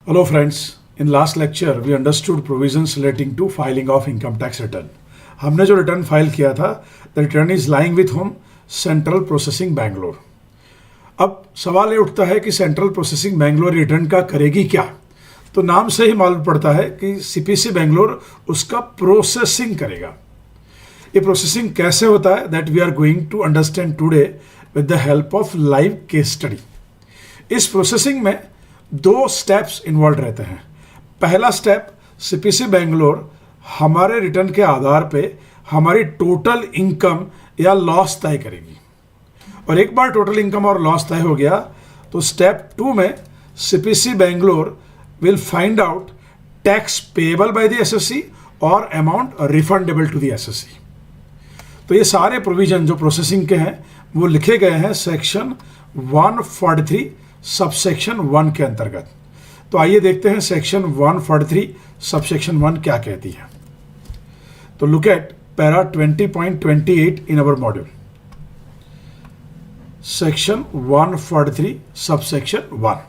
Hello friends, in last lecture we understood provisions relating to filing of income tax return. हमने जो return file किया था, the return is lying with whom? Central Processing Bangalore. अब सवाल ये उठता है कि सेंट्रल प्रोसेसिंग बैंगलोर रिटर्न का करेगी क्या? तो नाम से ही मालूम पड़ता है कि सीपीसी बैंगलोर उसका प्रोसेसिंग करेगा. ये प्रोसेसिंग कैसे होता है that we are going to understand today with the help of live case study. इस प्रोसेसिंग में दो स्टेप्स इन्वॉल्व रहते हैं. पहला स्टेप, सीपीसी बैंगलोर हमारे रिटर्न के आधार पे हमारी टोटल इनकम या लॉस तय करेगी, और एक बार टोटल इनकम और लॉस तय हो गया तो स्टेप 2 में CPC Bangalore will find out tax payable by the SSC और amount refundable to the SSC. तो ये सारे प्रोविजन जो प्रोसेसिंग के हैं वो लिखे गए हैं सेक्शन 143 सबसेक्शन 1 के अंतर्गत. तो आइए देखते हैं सेक्शन 143 सबसेक्शन 1 क्या कहती है. तो look at para 20.28 in our module. Section 143 subsection 1,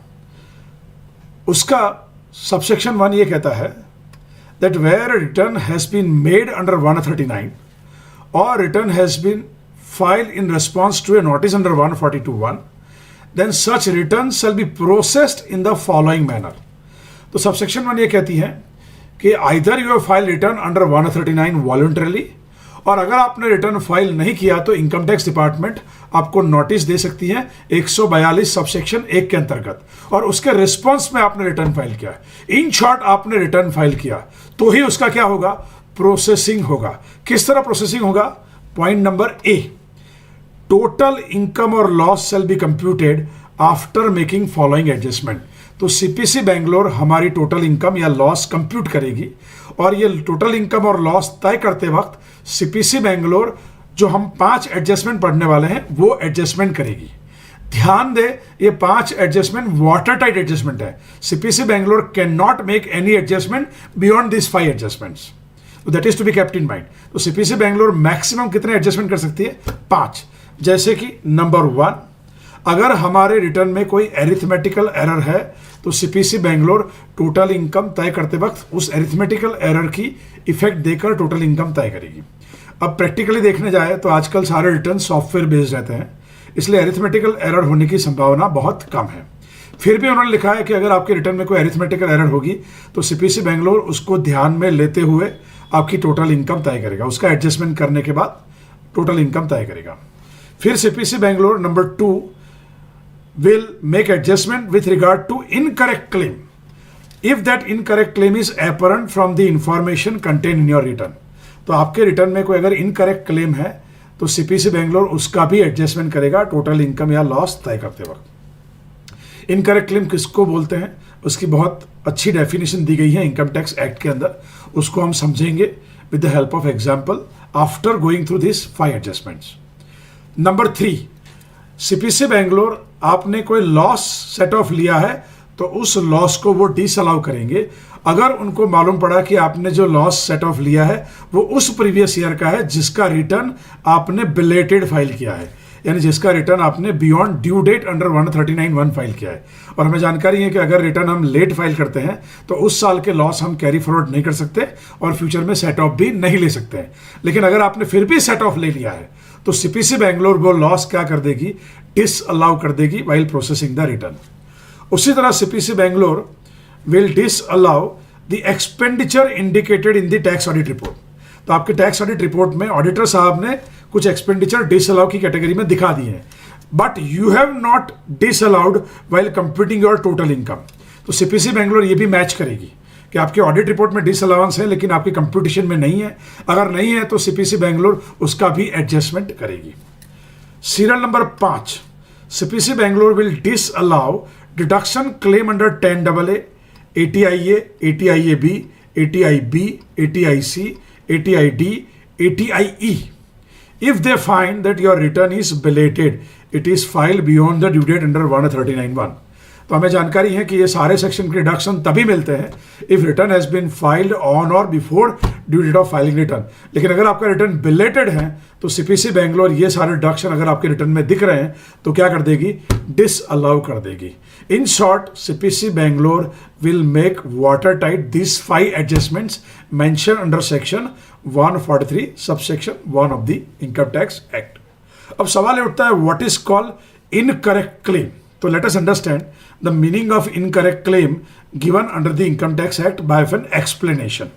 उसका सबसेक्शन 1 ये कहता है that where a return has been made under 139 or return has been filed in response to a notice under 142(1), then such return shall be processed in the following manner. तो subsection 1 ये कहती है कि either you have filed return under 139 voluntarily, और अगर आपने return file नहीं किया तो इनकम टैक्स डिपार्टमेंट आपको नोटिस दे सकती है 142 सबसेक्शन 1 के अंतर्गत, और उसके रिस्पॉन्स में आपने रिटर्न फाइल किया. इन शॉर्ट आपने रिटर्न फाइल किया तो ही उसका क्या होगा? प्रोसेसिंग होगा. किस तरह प्रोसेसिंग होगा? Point number A, total income और loss shall be computed after making following adjustment. तो सीपीसी बैंगलोर हमारी टोटल इनकम या लॉस कंप्यूट करेगी, और ये टोटल इनकम और लॉस तय करते वक्त सीपीसी बैंगलोर जो हम 5 एडजस्टमेंट पढ़ने वाले हैं वो एडजस्टमेंट करेगी. ध्यान दे, ये 5 एडजस्टमेंट वाटर टाइट एडजस्टमेंट है. CPC Bangalore can not make any adjustment beyond this 5 adjustments. That is to be kept in mind. तो सीपीसी बैंगलोर मैक्सिमम कितने एडजस्टमेंट कर सकती है? 5. जैसे कि नंबर 1, अगर हमारे रिटर्न में कोई एरिथमेटिकल एरर है तो सीपीसी बैंगलोर टोटल इनकम तय करते वक्त उस एरिथमेटिकल एरर की इफेक्ट देकर टोटल इनकम तय करेगी. अब प्रैक्टिकली देखने जाए तो आजकल सारे रिटर्न सॉफ्टवेयर बेस्ड रहते हैं, इसलिए एरिथमेटिकल एरर होने की संभावना बहुत कम है. फिर भी उन्होंने लिखा है कि अगर आपके रिटर्न में कोई एरिथमेटिकल एरर होगी तो सीपीसी बैंगलोर उसको ध्यान में लेते हुए आपकी टोटल इनकम तय करेगा. उसका एडजस्टमेंट करने के बाद टोटल इनकम तय करेगा. फिर CPC Bangalore number 2 will make adjustment with regard to incorrect claim if that incorrect claim is apparent from the information contained in your return. तो आपके रिटर्न में कोई अगर इनकरेक्ट क्लेम है तो सीपीसी बैंगलोर उसका भी एडजस्टमेंट करेगा टोटल इनकम या लॉस तय करते वक्त. इनकरेक्ट क्लेम किसको बोलते हैं उसकी बहुत अच्छी डेफिनेशन दी गई है इनकम टैक्स एक्ट के अंदर. उसको हम समझेंगे with the help of example after going through this 5 adjustments. Number 3, CPC Bangalore आपने कोई लॉस सेट ऑफ लिया है तो उस लॉस को वो डिसअलाउ करेंगे अगर उनको मालूम पड़ा कि आपने जो लॉस सेट ऑफ लिया है वो उस प्रीवियस ईयर का है जिसका रिटर्न आपने बिलेटेड फाइल किया है, यानी जिसका रिटर्न आपने beyond due date under 139(1) file किया है. और हमें जानकारी है कि अगर रिटर्न हम लेट फाइल करते हैं तो उस साल के लॉस हम कैरी फॉरवर्ड नहीं कर सकते और फ्यूचर में सेट ऑफ भी नहीं ले सकते हैं. लेकिन अगर आपने फिर भी सेट ऑफ ले लिया है तो सीपीसी बैंगलोर वो लॉस क्या कर देगी? डिसअलाउ कर देगी व्हाइल प्रोसेसिंग द रिटर्न. उसी तरह CPC Bangalore will disallow the expenditure indicated in the tax audit report. तो आपके टैक्स ऑडिट रिपोर्ट में ऑडिटर साहब ने कुछ एक्सपेंडिचर डिसअलाउ की कैटेगरी में दिखा दी है, but you have not disallowed while computing your total income. तो सीपीसी बैंगलोर ये भी मैच करेगी कि आपके ऑडिट रिपोर्ट में डिसअलाउंस है लेकिन आपकी कंप्यूटेशन में नहीं है. अगर नहीं है तो सीपीसी बैंगलोर उसका भी एडजस्टमेंट करेगी. Serial number 5, CPC Bangalore will disallow deduction claim under 10AA, ATIA, ATIAB, ATIB, ATIC, ATID, ATIE. If they find that your return is belated, it is filed beyond the due date under 139(1). तो हमें जानकारी है कि ये सारे section के deduction तभी मिलते हैं if return has been filed on और before due date of filing return. लेकिन अगर आपका रिटर्न बिलेटेड है तो सीपीसी बैंगलोर ये सारे डिडक्शन अगर आपके रिटर्न में दिख रहे हैं तो क्या कर देगी, डिसअलाउ कर देगी। In short, CPC Bangalore will make watertight these 5 adjustments mentioned under section 143 subsection 1 of the Income Tax Act. अब सवाल ये उठता है what is called incorrect claim. तो let us understand the meaning of incorrect claim given under the Income Tax Act by an explanation.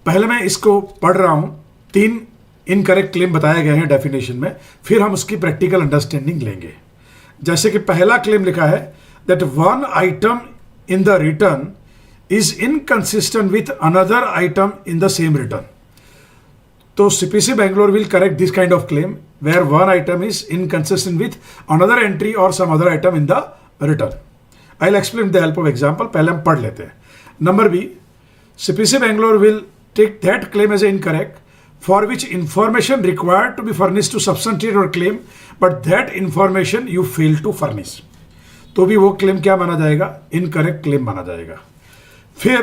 पहले मैं इसको पढ़ रहा हूं, 3 इनकरेक्ट क्लेम बताए गए हैं डेफिनेशन में, फिर हम उसकी प्रैक्टिकल अंडरस्टैंडिंग लेंगे। जैसे कि पहला क्लेम लिखा है that one item in the return is inconsistent with another item in the same return. So CPC Bangalore will correct this kind of claim where one item is inconsistent with another entry or some other item in the return. I'll explain with the help of example. पहले हम पढ़ लेते हैं। Number B, CPC Bangalore will take that claim as incorrect for which information required to be furnished to substantiate your claim, but that information you fail to furnish. तो भी वो claim क्या माना जाएगा, इनकरेक्ट क्लेम माना जाएगा। फिर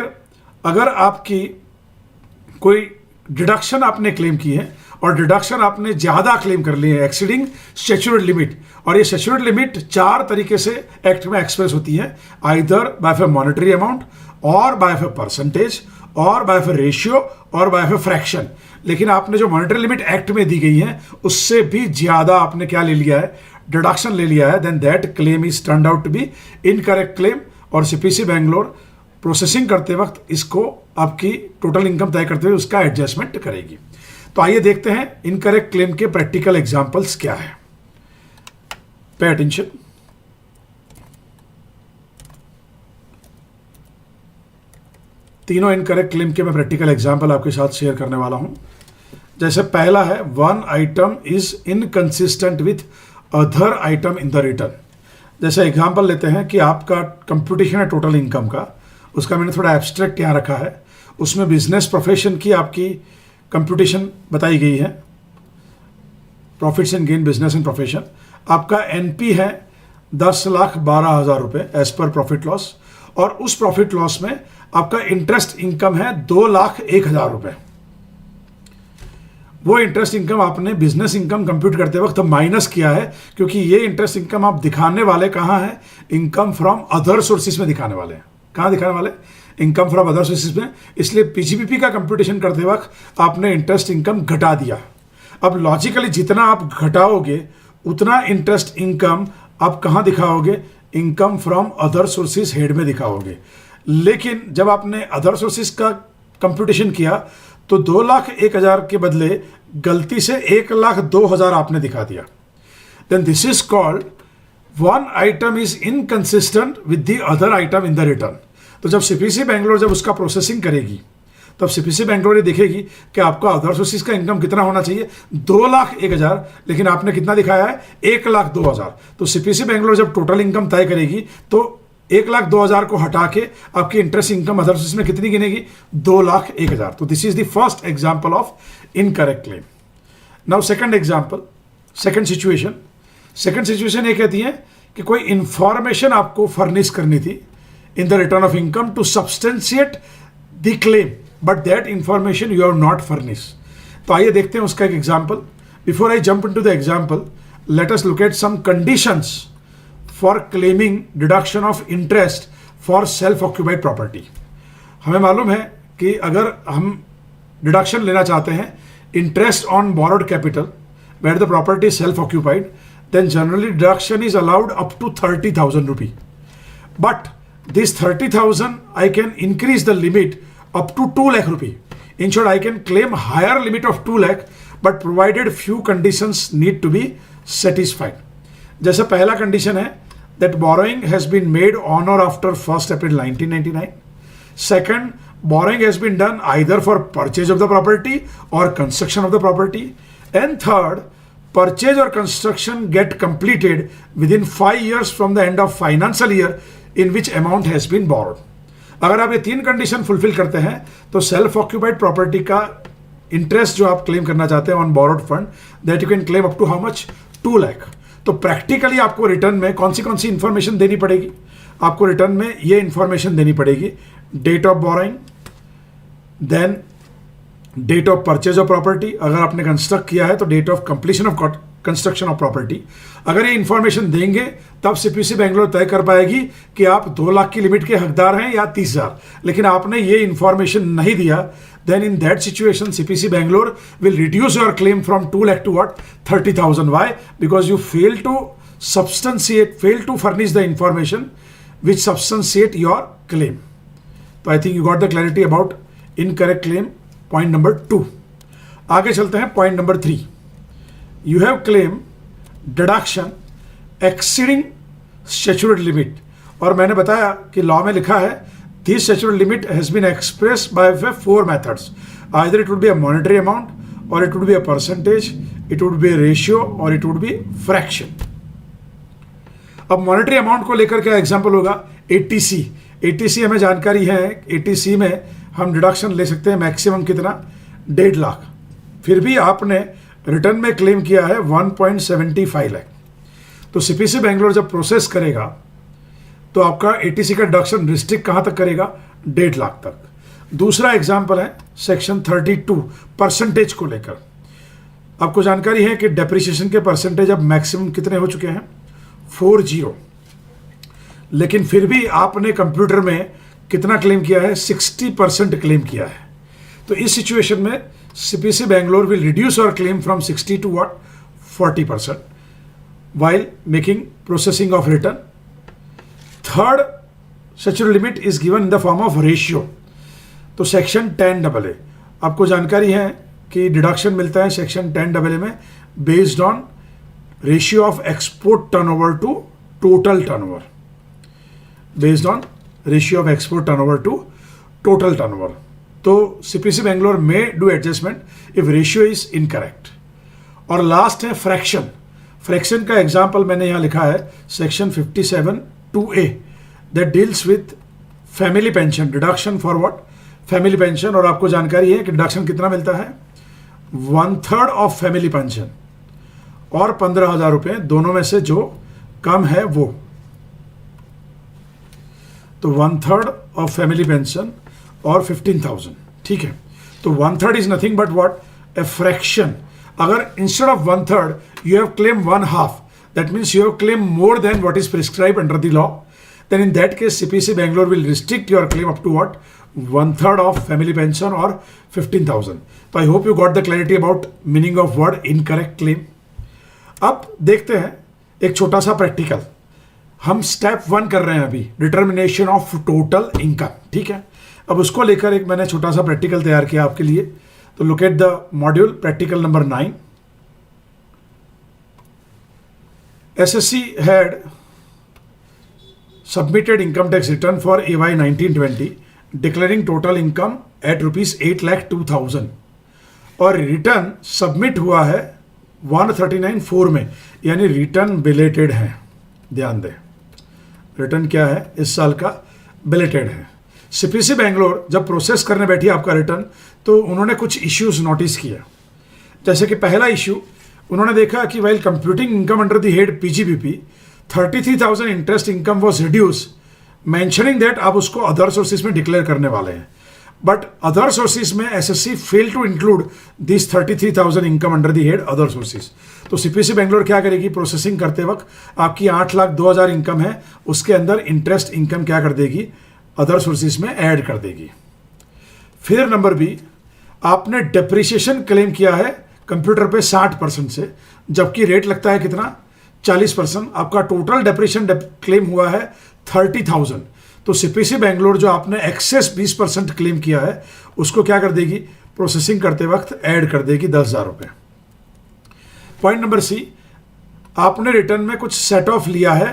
अगर आपकी कोई डिडक्शन आपने क्लेम की है और डिडक्शन आपने ज़्यादा क्लेम कर ली है, एक्सीडिंग स्टैट्यूटरी लिमिट, और ये स्टैट्यूटरी लिमिट 4 तरीके से एक्ट में एक्सप्रेस होती है, आइदर बाय ए मॉनेटरी अमाउंट और बाय ए परसेंटेज और बाय ए रेशियो और बाय ए फ्रैक्शन। लेकिन आपने जो मॉनेटरी लिमिट एक्ट में दी गई है उससे भी ज़्यादा आपने क्या ले लिया है, डिडक्शन ले लिया है, then that claim is turned out to be incorrect claim. और सीपीसी बैंगलोर प्रोसेसिंग करते वक्त इसको आपकी टोटल इनकम तय करते हुए उसका एडजस्टमेंट करेगी। तो आइए देखते हैं इनकरेक्ट क्लेम के प्रैक्टिकल एग्जांपल्स क्या है। Pay attention. तीनों इनकरेक्ट क्लेम के मैं प्रैक्टिकल एग्जांपल आपके साथ शेयर करने वाला हूं। जैसे पहला है, one item is inconsistent with other item in the return. जैसे एग्जांपल लेते हैं कि आपका कंप्यूटेशन है टोटल इनकम का, उसका मैंने थोड़ा एब्स्ट्रैक्ट यहाँ रखा है, उसमें बिजनेस प्रोफेशन की आपकी कंप्यूटेशन बताई गई है, profits and gain business and profession. आपका एनपी है 10,12,000 रुपये एज पर प्रॉफिट लॉस, और उस प्रॉफिट लॉस में आपका इंटरेस्ट इनकम है 2,01,000 रुपये। वो इंटरेस्ट इनकम आपने बिजनेस इनकम कंप्यूट करते वक्त माइनस किया है, क्योंकि ये इंटरेस्ट इनकम आप दिखाने वाले कहाँ है, इनकम फ्रॉम अदर सोर्सेज में दिखाने वाले हैं। कहाँ दिखाने वाले, इनकम फ्रॉम अदर सोर्सेज में। इसलिए पीजीपीपी का कंप्यूटेशन करते वक्त आपने इंटरेस्ट इनकम घटा दिया। अब लॉजिकली जितना आप घटाओगे उतना इंटरेस्ट इनकम आप कहाँ दिखाओगे, income from other sources head में दिखाओगे। लेकिन जब आपने अदर सोर्सेज का कंप्यूटेशन किया तो 2,01,000 के बदले गलती से 1,02,000 आपने दिखा दिया। Then this is called one item is inconsistent with the other item in the return. तो जब सीपीसी बैंगलोर जब उसका प्रोसेसिंग करेगी तब सीपीसी बैंगलोर ये देखेगी कि आपका अदर सोर्सेज का इनकम कितना होना चाहिए, 2,01,000, लेकिन आपने कितना दिखाया है, 1,02,000। तो सीपीसी बैंगलोर जब टोटल इनकम तय करेगी तो 1,02,000 को हटा के आपकी इंटरेस्ट इनकम अदर सोर्सेज में कितनी गिनेगी, 2,01,000। तो this is the first example of incorrect claim. Now second example, second situation ये कहती है कि कोई इंफॉर्मेशन आपको फर्निश करनी थी in the return of income to substantiate the claim, but that information you have not furnish. तो आइए देखते हैं उसका एक example. Before I jump into the example, let us look at some conditions for claiming deduction of interest for self occupied property. हमें मालूम है कि अगर हम डिडक्शन लेना चाहते हैं interest on borrowed capital where the property self occupied, then generally deduction is allowed up to 30,000 rupee, but this 30,000 I can increase the limit up to 2 lakh rupee. In short, I can claim higher limit of 2 lakh, but provided few conditions need to be satisfied. जैसे पहला condition है that borrowing has been made on or after 1st April 1999. Second, borrowing has been done either for purchase of the property or construction of the property. And third, purchase or construction get completed within 5 years from the end of financial year in which amount has been borrowed. अगर आप ये 3 condition fulfil करते हैं तो self occupied property का interest जो आप claim करना चाहते हैं on borrowed fund, that you can claim up to how much, 2 lakh. तो प्रैक्टिकली आपको रिटर्न में कौन सी इंफॉर्मेशन देनी पड़ेगी? आपको रिटर्न में ये इंफॉर्मेशन देनी पड़ेगी, date of borrowing, then date of purchase of property, अगर आपने कंस्ट्रक्ट किया है तो date of completion of construction of property. अगर ये इंफॉर्मेशन देंगे तब सीपीसी बेंगलोर तय कर पाएगी कि आप 2 लाख की लिमिट के हकदार हैं या 30,000, लेकिन आपने ये इंफॉर्मेशन नहीं दिया, then in that situation CPC Bangalore will reduce your claim from 2 lakh to what? 30,000. Why? Because you fail to furnish the information which substantiate your claim. So I think you got the clarity about incorrect claim, point number 2. आगे चलते हैं point number 3. You have claim deduction exceeding statutory limit, और मैंने बताया कि law में लिखा है this statutory limit has been expressed by 4 methods. Either it would be a monetary amount, or it would be a percentage, it would be a ratio, or it would be fraction. अब monetary amount को लेकर क्या example होगा? ATC. ATC हमें जानकारी है, ATC में हम डिडक्शन ले सकते हैं मैक्सिमम कितना? 1.5 लाख। फिर भी आपने रिटर्न में क्लेम किया है 1.75 लाख। तो सीपीसी बेंगलोर जब प्रोसेस करेगा तो आपका एटीसी का डिडक्शन रिस्ट्रिक्ट कहां तक करेगा? 1.5 लाख तक। दूसरा एग्जांपल है सेक्शन 32 परसेंटेज को लेकर। आपको जानकारी है कि डेप्रिसिएशन के परसेंटेज अब मैक्सिमम कितने हो चुके हैं? 40। लेकिन फिर भी आपने कंप्यूटर में कितना क्लेम किया है? 60% क्लेम किया है। तो इस सिचुएशन में CPC Bangalore will reduce our claim from 60 to what? 40% while making processing of return. Third statutory limit is given in the form of ratio. तो सेक्शन 10AA आपको जानकारी है कि डिडक्शन मिलता है सेक्शन 10AA में based on ratio of export turnover to total turnover, based on ratio of export turnover to total turnover. तो CPC Bangalore में do adjustment if ratio is incorrect. और लास्ट है फ्रैक्शन। फ्रैक्शन का example मैंने यहाँ लिखा है section 57(2)A that deals with family pension deduction for what? Family pension. और आपको जानकारी है कि डिडक्शन कितना मिलता है? 1/3 ऑफ फैमिली पेंशन और 15,000 रुपये, दोनों में से जो कम है वो। तो 1/3 ऑफ फैमिली पेंशन और 15,000, ठीक है। तो 1/3 is nothing but what? A fraction. अगर instead of 1/3 you have claimed 1/2, that means you have claimed more than what is prescribed under the law, then in that case CPC Bangalore will restrict your claim up to what? 1/3 of family pension or 15,000. So I hope you got the clarity about meaning of word incorrect claim. अब देखते हैं एक छोटा सा practical. हम step 1 कर रहे हैं अभी, डिटर्मिनेशन ऑफ टोटल इनकम, ठीक है। अब उसको लेकर एक मैंने छोटा सा प्रैक्टिकल तैयार किया आपके लिए। तो look at the module practical number 9। SSC had submitted income tax return for AY 1920 declaring total income at rupees 8,02,000 और रिटर्न सबमिट हुआ है 139(4) में, यानी रिटर्न बिलेटेड है। ध्यान दें, रिटर्न क्या है? इस साल का बिलेटेड है। सीपीसी बेंगलोर जब प्रोसेस करने बैठी आपका रिटर्न तो उन्होंने कुछ इश्यूज नोटिस किया। जैसे कि पहला इश्यू, उन्होंने देखा कि while computing income under the head PGBP 33,000 interest income was reduce, mentioning that आप उसको अदर सोर्सेज में डिक्लेयर करने वाले हैं। बट अदर सोर्सेज में SSC fail to include this 33,000 income under the head other sources. तो सीपीसी बेंगलोर क्या करेगी? प्रोसेसिंग करते वक्त आपकी 8,02,000 इनकम है, उसके अंदर इंटरेस्ट इनकम क्या कर देगी? अदर सोर्सेज में ऐड कर देगी। फिर नंबर बी, आपने डेप्रिसिएशन क्लेम किया है कंप्यूटर पे 60% से, जबकि रेट लगता है कितना? 40%। आपका टोटल डेप्रिसिएशन क्लेम हुआ है 30,000। तो सीपीसी बेंगलोर जो आपने एक्सेस 20% क्लेम किया है उसको क्या कर देगी? प्रोसेसिंग करते वक्त ऐड कर देगी 10,000 रुपये। पॉइंट नंबर सी, आपने रिटर्न में कुछ सेट ऑफ लिया है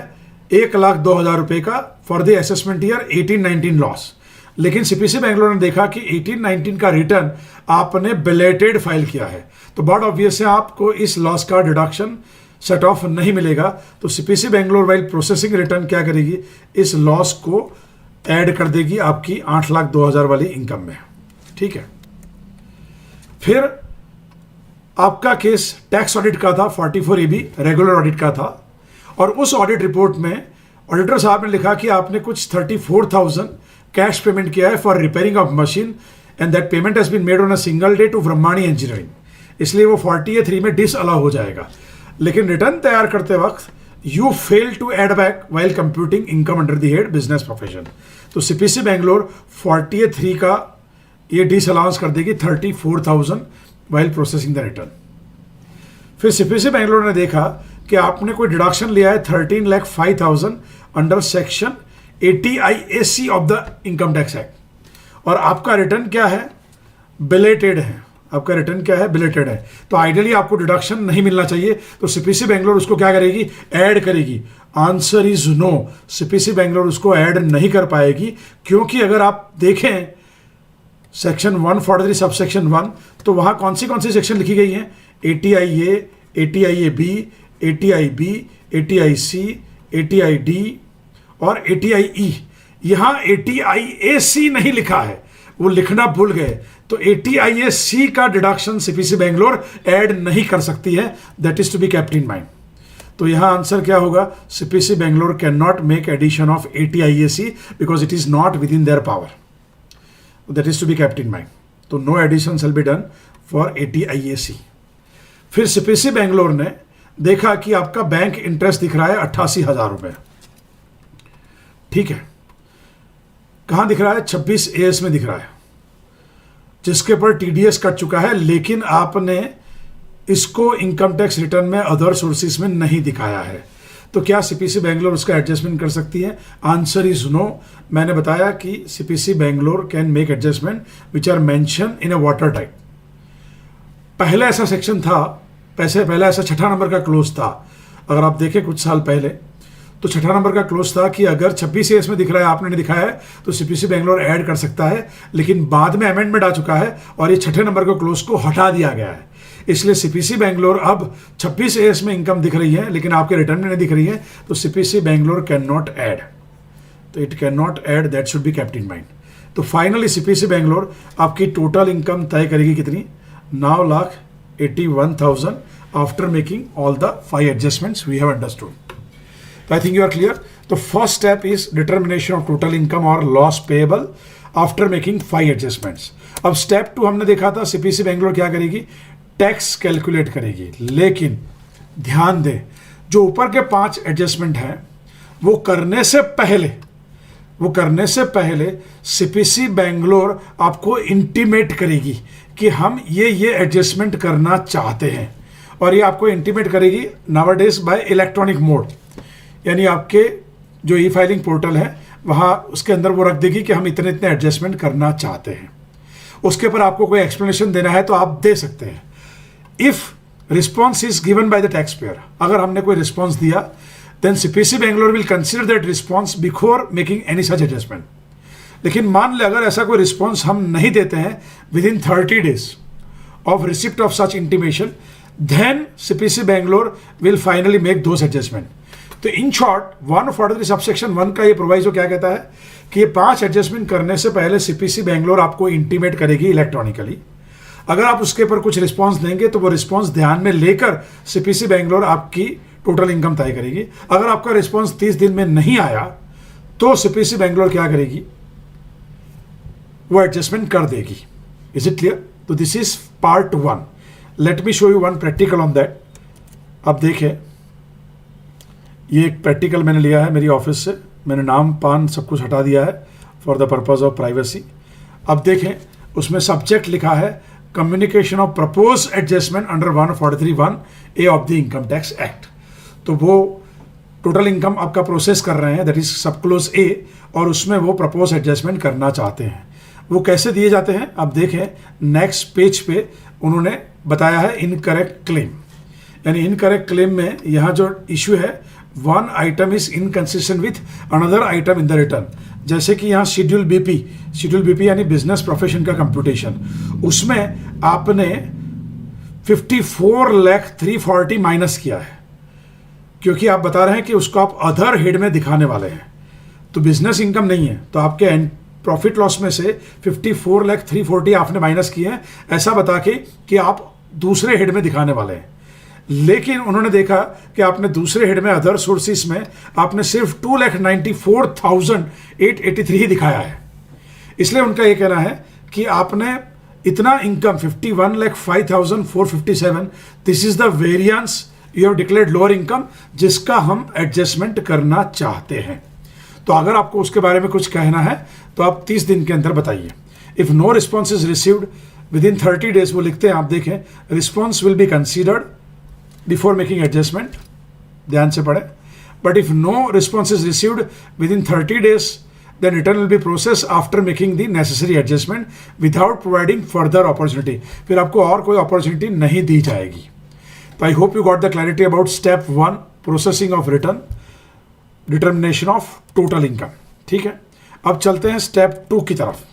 1,02,000 रुपये का for the assessment year 18-19 loss, लेकिन सीपीसी बेंगलोर ने देखा कि 18-19 का रिटर्न आपने बिलेटेड फाइल किया है, तो बहुत ऑब्वियस है आपको इस लॉस का डिडक्शन सेट ऑफ नहीं मिलेगा। तो CPC Bangalore while processing return क्या करेगी? इस लॉस को ऐड कर देगी आपकी 8,02,000 वाली इनकम में, ठीक है। फिर आपका केस टैक्स ऑडिट का था, 44AB रेगुलर ऑडिट का था, और उस ऑडिट रिपोर्ट में ऑडिटर साहब ने लिखा कि आपने कुछ 34,000 कैश पेमेंट किया है for repairing of machine and that payment has been made on a single day to Brahmani engineering, इसलिए वो 40A3 में डिसअलाउ हो जाएगा। लेकिन रिटर्न तैयार करते वक्त you fail to add back while computing income under the head business profession, तो CPC बेंगलोर 40A3 का ये डिसअलाउंस कर देगी 34,000 वाइल प्रोसेसिंग द रिटर्न। फिर CPC बेंगलोर ने देखा कि आपने कोई डिडक्शन लिया है 13,05,000 under section 80IAC of the income tax act, और आपका रिटर्न क्या है, बिलेटेड है, आपका रिटर्न क्या है, बिलेटेड है, तो आइडियली आपको डिडक्शन नहीं मिलना चाहिए। तो CPC बेंगलोर उसको क्या करेगी, ऐड करेगी। Answer is no, CPC Bangalore उसको ऐड नहीं कर पाएगी, क्योंकि अगर आप देखें सेक्शन 143 सब सेक्शन 1, तो वहां कौन सी सेक्शन लिखी गई है, 80IA, 80IAB, 80IB, 80IC, 80ID और 80IE। यहां 80IAC नहीं लिखा है, वो लिखना भूल गए, तो 80IAC का डिडक्शन CPC बेंगलोर ऐड नहीं कर सकती है, that is to be kept in mind. तो यहां आंसर क्या होगा, CPC Bangalore can not make addition of 80IAC because it is not within their power, that is to be kept in mind. तो no addition shall be done for 80IAC। फिर CPC Bangalore ने देखा कि आपका bank interest दिख रहा है 88,000 रुपए, ठीक है, कहां दिख रहा है, 26AS में दिख रहा है, जिसके ऊपर TDS कट चुका है, लेकिन आपने इसको इनकम टैक्स रिटर्न में अदर सोर्सेस में नहीं दिखाया है। तो क्या CPC बेंगलोर उसका एडजस्टमेंट कर सकती है? Answer is no. मैंने बताया कि CPC Bangalore can make adjustment which are mention in a water type. पहले ऐसा सेक्शन था, पहले ऐसा 6ठा नंबर का क्लोज था, अगर आप देखें कुछ साल पहले, तो 6ठा नंबर का क्लोज था कि अगर 26AS में दिख रहा है, आपने नहीं दिखाया है, तो CPC बेंगलोर ऐड कर सकता है, लेकिन बाद में अमेंडमेंट आ चुका है और ये 6ठे नंबर के क्लोज को हटा दिया गया है। इसलिए CPC बेंगलोर अब 26AS में इनकम दिख रही है, लेकिन आपके रिटर्न में नहीं दिख रही है, तो CPC Bangalore can not add, तो it can not add, that should be kept in mind. तो फाइनली CPC बेंगलोर आपकी टोटल इनकम तय करेगी कितनी, 9,81,000 after making all the 5 adjustments we have understood. तो I think you are clear. तो first step is determination of total income और loss payable after making 5 adjustments. अब step 2 हमने देखा था, CPC बेंगलोर क्या करेगी, टैक्स कैलकुलेट करेगी, लेकिन ध्यान दें जो ऊपर के 5 एडजस्टमेंट हैं वो करने से पहले CPC बेंगलोर आपको इंटीमेट करेगी कि हम ये एडजस्टमेंट करना चाहते हैं, और ये आपको इंटीमेट करेगी नाउअडेज बाय इलेक्ट्रॉनिक मोड, यानी आपके जो ई फाइलिंग पोर्टल है वहाँ उसके अंदर वो रख देगी कि हम इतने एडजस्टमेंट करना चाहते हैं। उसके ऊपर आपको कोई एक्सप्लेनेशन देना है तो आप दे सकते हैं। If response is given by the tax payer, अगर हमने कोई रिस्पॉन्स दिया, then CPC Bangalore will consider that response before making any such adjustment. लेकिन मान ले अगर ऐसा कोई रिस्पॉन्स हम नहीं देते हैं within 30 days of receipt of such intimation, then CPC Bangalore will finally make those adjustment. तो इन शॉर्ट 143 सबसेक्शन 1 का ये प्रोवाइजो क्या कहता है कि ये 5 एडजस्टमेंट करने से पहले CPC बेंगलोर आपको इंटीमेट करेगी इलेक्ट्रॉनिकली। अगर आप उसके ऊपर कुछ रिस्पांस देंगे तो वो रिस्पांस ध्यान में लेकर CPC बेंगलोर आपकी टोटल इनकम तय करेगी। अगर आपका रिस्पांस 30 दिन में नहीं आया तो CPC बेंगलोर क्या करेगी, वो एडजस्टमेंट कर देगी। Is it clear? तो this is part 1। Let me show you one practical on that. अब देखें, ये एक प्रैक्टिकल मैंने लिया है मेरी ऑफिस से, मैंने नाम पान सब कुछ हटा दिया है for the purpose of privacy. अब देखें, उसमें सब्जेक्ट लिखा है communication of propose adjustment under 143(1)A of the income tax act. तो वो टोटल इनकम आपका प्रोसेस कर रहे हैं, दैट इज सब क्लोज A, और उसमें वो प्रपोज एडजस्टमेंट करना चाहते हैं। वो कैसे दिए जाते हैं, अब देखें नेक्स्ट पेज पे उन्होंने बताया है इनकरेक्ट क्लेम, यानी इनकरेक्ट क्लेम में यहाँ जो इश्यू है, one item is inconsistent with another item in the return. जैसे कि यहाँ शेड्यूल बीपी यानी बिजनेस प्रोफेशन का कंप्यूटेशन, उसमें आपने 54,340,000 माइनस किया है, क्योंकि आप बता रहे हैं कि उसको आप अदर हेड में दिखाने वाले हैं, तो बिजनेस इनकम नहीं है, तो आपके प्रॉफिट लॉस में से 54,340,000 आपने माइनस किए हैं, ऐसा बता के कि आप दूसरे हेड में दिखाने वाले हैं। लेकिन उन्होंने देखा कि आपने दूसरे हेड में अदर सोर्सेस में आपने सिर्फ 2,94,883 ही दिखाया है। इसलिए उनका ये कहना है कि आपने इतना income 51,05,457, this is the variance you have declared lower income, जिसका हम एडजस्टमेंट करना चाहते हैं। तो अगर आपको उसके बारे में कुछ कहना है तो आप 30 दिन के अंदर बताइए। If no response is received within 30 days, वो लिखते हैं, आप देखें, response will be considered before making adjustment, ध्यान से पढ़ें। But if no response is received within 30 days, then return will be processed after making the necessary adjustment without providing further opportunity। फिर आपको और कोई अपॉर्चुनिटी नहीं दी जाएगी। तो I hope you got the clarity about step 1, processing of return, determination of total income. ठीक है, अब चलते हैं स्टेप 2 की तरफ।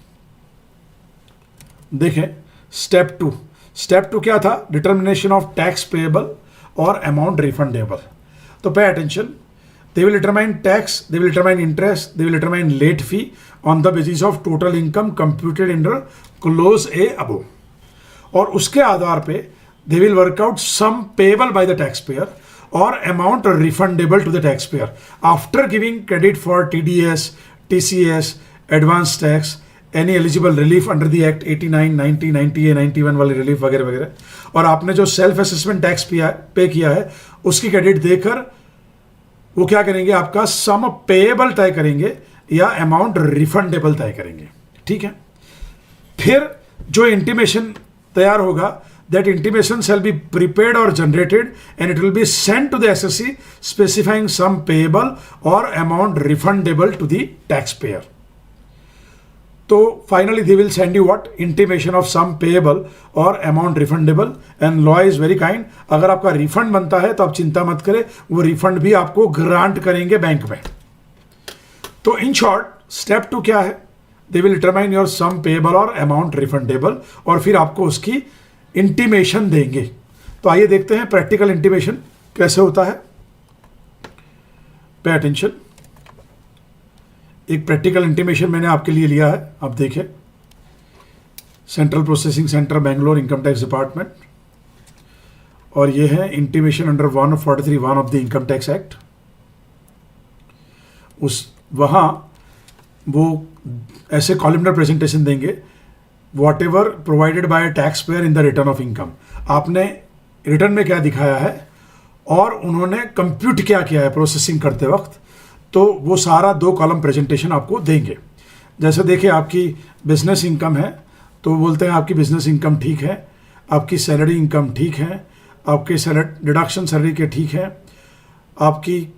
देखें स्टेप 2, स्टेप 2 क्या था? डिटर्मिनेशन ऑफ टैक्स पेएबल और अमाउंट रिफंडेबल। तो pay attention, they will determine tax, they will determine interest, they will determine late fee on the basis of total income computed under clause A above, और उसके आधार पे they will work out sum payable by the taxpayer or amount refundable to the taxpayer after giving credit for TDS, TCS, advance tax, any eligible relief under the act 89, 90, 90A, 91 वाली relief वगैरह वगैरह, और आपने जो self assessment tax पे किया है उसकी क्रेडिट देकर वो क्या करेंगे, आपका सम पेएबल तय करेंगे या अमाउंट रिफंडेबल तय करेंगे। ठीक है, फिर जो इंटीमेशन तैयार होगा, that intimation shall be prepared और generated and it will be send to the SSC specifying some payable और amount refundable to the tax payer. तो finally they will send you what, intimation of some payable और amount refundable, and law is very kind. अगर आपका refund बनता है तो आप चिंता मत करें, वो रिफंड भी आपको ग्रांट करेंगे बैंक में। तो इन शॉर्ट स्टेप 2 क्या है? They will determine your sum payable और अमाउंट रिफंडेबल, और फिर आपको उसकी इंटीमेशन देंगे। तो आइए देखते हैं प्रैक्टिकल इंटीमेशन कैसे होता है। पे अटेंशन, एक प्रैक्टिकल इंटीमेशन मैंने आपके लिए लिया है, आप देखें, central processing centre Bangalore income tax department, और ये है intimation under 143(1) of the income tax act. वहाँ वो ऐसे कॉलमनर प्रेजेंटेशन देंगे, what ever provided by tax payer in the return of income. आपने रिटर्न में क्या दिखाया है और उन्होंने कंप्यूट क्या किया है प्रोसेसिंग करते वक्त, तो वो सारा 2 कॉलम प्रेजेंटेशन आपको देंगे। जैसे देखिए, आपकी बिजनेस इनकम है तो बोलते हैं आपकी बिजनेस इनकम ठीक है, आपकी सैलरी इनकम ठीक है, आपके डिडक्शन सैलरी के ठीक है, आपकी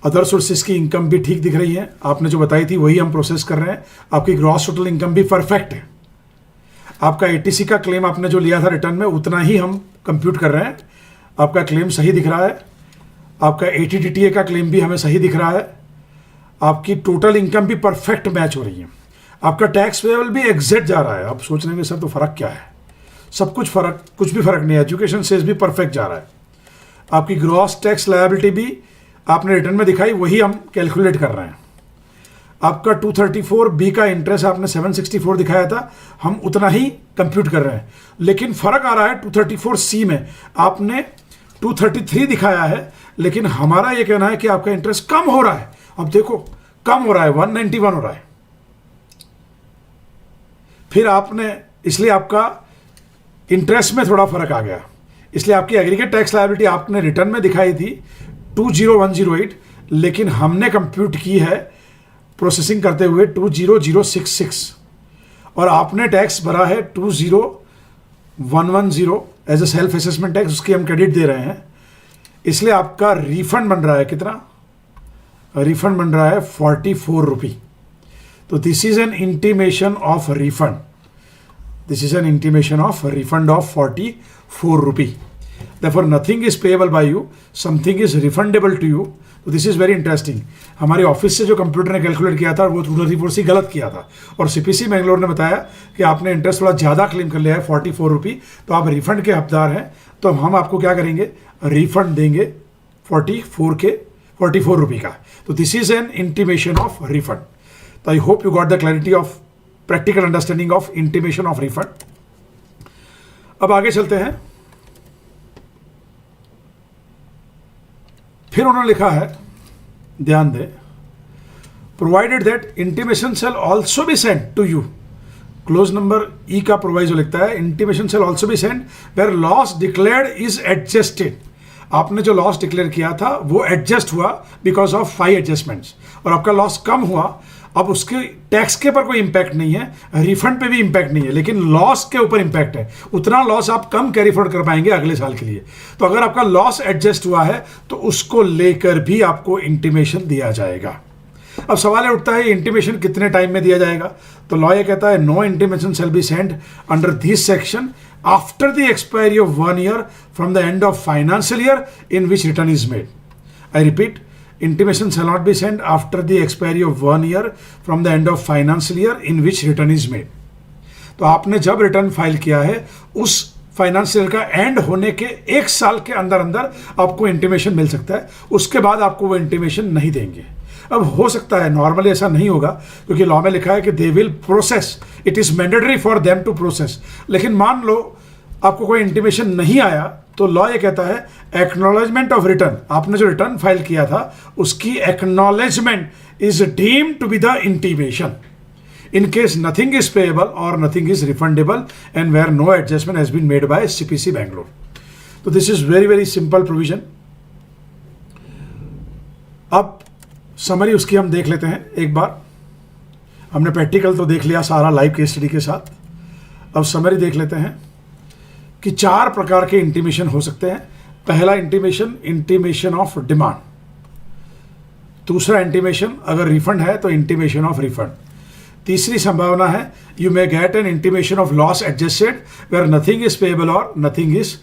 अदर सोर्सेज की इनकम भी ठीक दिख रही है, आपने जो बताई थी वही हम प्रोसेस कर रहे हैं, आपकी ग्रॉस टोटल इनकम भी परफेक्ट है, आपका एटीसी का क्लेम आपने जो लिया था रिटर्न में उतना ही हम कंप्यूट कर रहे हैं, आपका क्लेम सही दिख रहा है, आपका एटीटीटीए का क्लेम भी हमें सही दिख रहा है, आपकी टोटल इनकम भी परफेक्ट मैच हो रही है, आपका टैक्स पेएबल भी एग्जैक्ट जा रहा है। आप सोच रहे हैं सर तो फ़र्क क्या है? सब कुछ फ़र्क, कुछ भी फ़र्क नहीं है, एजुकेशन सेस भी परफेक्ट जा रहा है। आपकी ग्रॉस टैक्स लायबिलिटी भी आपने रिटर्न में दिखाई, वही हम कैलकुलेट कर रहे हैं। आपका 234B का इंटरेस्ट आपने 764 दिखाया था, हम उतना ही कंप्यूट कर रहे हैं, लेकिन फ़र्क आ रहा है 234C में आपने 233 दिखाया है, लेकिन हमारा ये कहना है कि आपका इंटरेस्ट कम हो रहा है। अब देखो कम हो रहा है, 191 हो रहा है। फिर आपने, इसलिए आपका इंटरेस्ट में थोड़ा फर्क आ गया, इसलिए आपकी एग्रीगेट टैक्स लायबिलिटी आपने रिटर्न में दिखाई थी 20108, लेकिन हमने कंप्यूट की है प्रोसेसिंग करते हुए 20066, और आपने टैक्स भरा है 20110 as a self assessment tax, उसकी हम क्रेडिट दे रहे हैं, इसलिए आपका रिफंड बन रहा है कितना? रिफंड बन रहा है 44 रुपी। तो this is an intimation of refund, this is an intimation of refund of 44 rupee. Therefore, nothing is payable by you, something is refundable to you. तो दिस इज वेरी इंटरेस्टिंग। हमारे ऑफिस से जो computer ने calculate किया था वो 234C गलत किया था, और CPC बेंगलोर ने बताया कि आपने इंटरेस्ट थोड़ा ज़्यादा क्लेम कर लिया है 44 रुपी, तो आप रिफंड के हकदार हैं। तो हम आपको क्या करेंगे, रिफंड देंगे 44 रुपी का। तो this is an intimation of refund. तो I hope you got the clarity of practical understanding of intimation of refund. अब आगे चलते हैं। फिर उन्होंने लिखा है, ध्यान दें, provided that intimation shall also be send to you, clause number E का प्रोवाइजो लिखता है, intimation shall also be send where loss declared is adjusted. आपने जो लॉस डिक्लेयर किया था वो एडजस्ट हुआ बिकॉज ऑफ 5 एडजस्टमेंट्स, और आपका लॉस कम हुआ। अब उसके टैक्स के ऊपर कोई इंपैक्ट नहीं है, रिफंड पे भी इंपैक्ट नहीं है, लेकिन लॉस के ऊपर इंपैक्ट है। उतना लॉस आप कम कैरी फॉरवर्ड कर पाएंगे अगले साल के लिए। तो अगर आपका लॉस एडजस्ट हुआ है तो उसको लेकर भी आपको इंटीमेशन दिया जाएगा। अब सवाल ये उठता है, इंटीमेशन कितने टाइम में दिया जाएगा? तो लॉ ये कहता है, no intimation shall be send under this section after the expiry of 1 year from the end of financial year in which return is made. I repeat, intimation shall not be sent after the expiry of 1 year from the end of financial year in which return is made। तो आपने जब return file किया है उस financial का and होने के 1 साल के अंदर अंदर आपको इंटीमेशन मिल सकता है, उसके बाद आपको वो इंटीमेशन नहीं देंगे। अब हो सकता है, नॉर्मली ऐसा नहीं होगा क्योंकि लॉ में लिखा है कि they will process, it is mandatory for them to process. लेकिन मान लो आपको कोई इंटीमेशन नहीं आया तो लॉ ये कहता है, एक्नॉलेजमेंट ऑफ रिटर्न, आपने जो रिटर्न फाइल किया था उसकी acknowledgement is deemed to be the intimation in case nothing is payable or nothing is refundable and where no adjustment has been made by CPC Bangalore। तो this is very simple provision। अब summary उसकी हम देख लेते हैं एक बार। हमने practical तो देख लिया सारा लाइव केस स्टडी के साथ, अब समरी देख लेते हैं कि 4 प्रकार के इंटीमेशन हो सकते हैं। पहला इंटीमेशन, इंटीमेशन ऑफ डिमांड। दूसरा इंटीमेशन, अगर रिफंड है तो इंटीमेशन ऑफ रिफंड। तीसरी संभावना है, you may get an intimation of loss adjusted where nothing is payable और नथिंग इज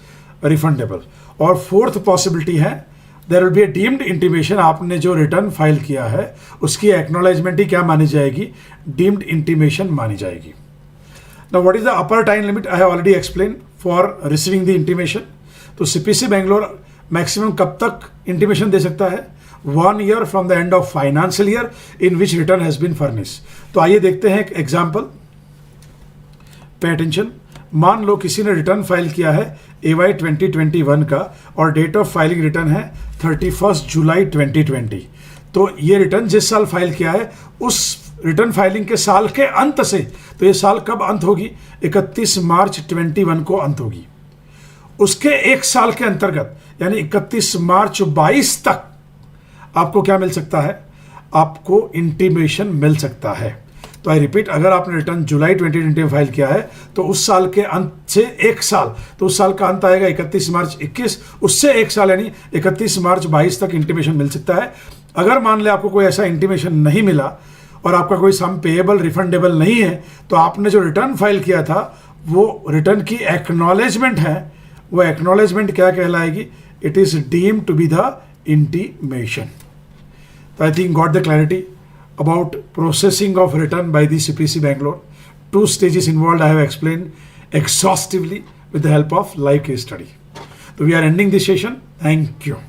रिफंडेबल। और फोर्थ पॉसिबिलिटी है, there will be a deemed intimation, आपने जो रिटर्न फाइल किया है उसकी एक्नॉलेजमेंट ही क्या मानी जाएगी? डीम्ड इंटीमेशन मानी जाएगी। Now what is the upper time limit? I have already explain for receiving the intimation. तो सीपीसी बेंगलोर मैक्सिमम कब तक इंटीमेशन दे सकता है? 1 year from the end of financial year in which return has been furnish. तो आइए देखते हैं एक एग्जाम्पल, पे अटेंशन। मान लो किसी ने रिटर्न फाइल किया है AY 2021 का और डेट ऑफ फाइलिंग रिटर्न है 31 जुलाई 2020। तो ये रिटर्न जिस साल फाइल किया है उस रिटर्न फाइलिंग के साल के अंत से, तो ये साल कब अंत होगी? 31 मार्च 21 को अंत होगी। उसके 1 साल के अंतर्गत यानी 31 मार्च 22 तक आपको क्या मिल सकता है? आपको इंटीमेशन मिल सकता है। तो आई रिपीट, अगर आपने रिटर्न जुलाई 2020 में फाइल किया है तो उस साल के अंत से 1 साल, तो उस साल का अंत आएगा 31 मार्च 21, उससे 1 साल यानी 31 मार्च 22 तक इंटीमेशन मिल सकता है। अगर मान ले आपको कोई ऐसा इंटीमेशन नहीं मिला और आपका कोई सम पेएबल रिफंडेबल नहीं है, तो आपने जो रिटर्न फाइल किया था वो रिटर्न की एक्नॉलेजमेंट है, वो एक्नॉलेजमेंट क्या कहलाएगी? It is deemed to be the intimation। So I think got the clarity about processing of return by the CPC Bangalore। 2 stages involved I have explained exhaustively with the help of live case study। So we are ending this session। Thank you।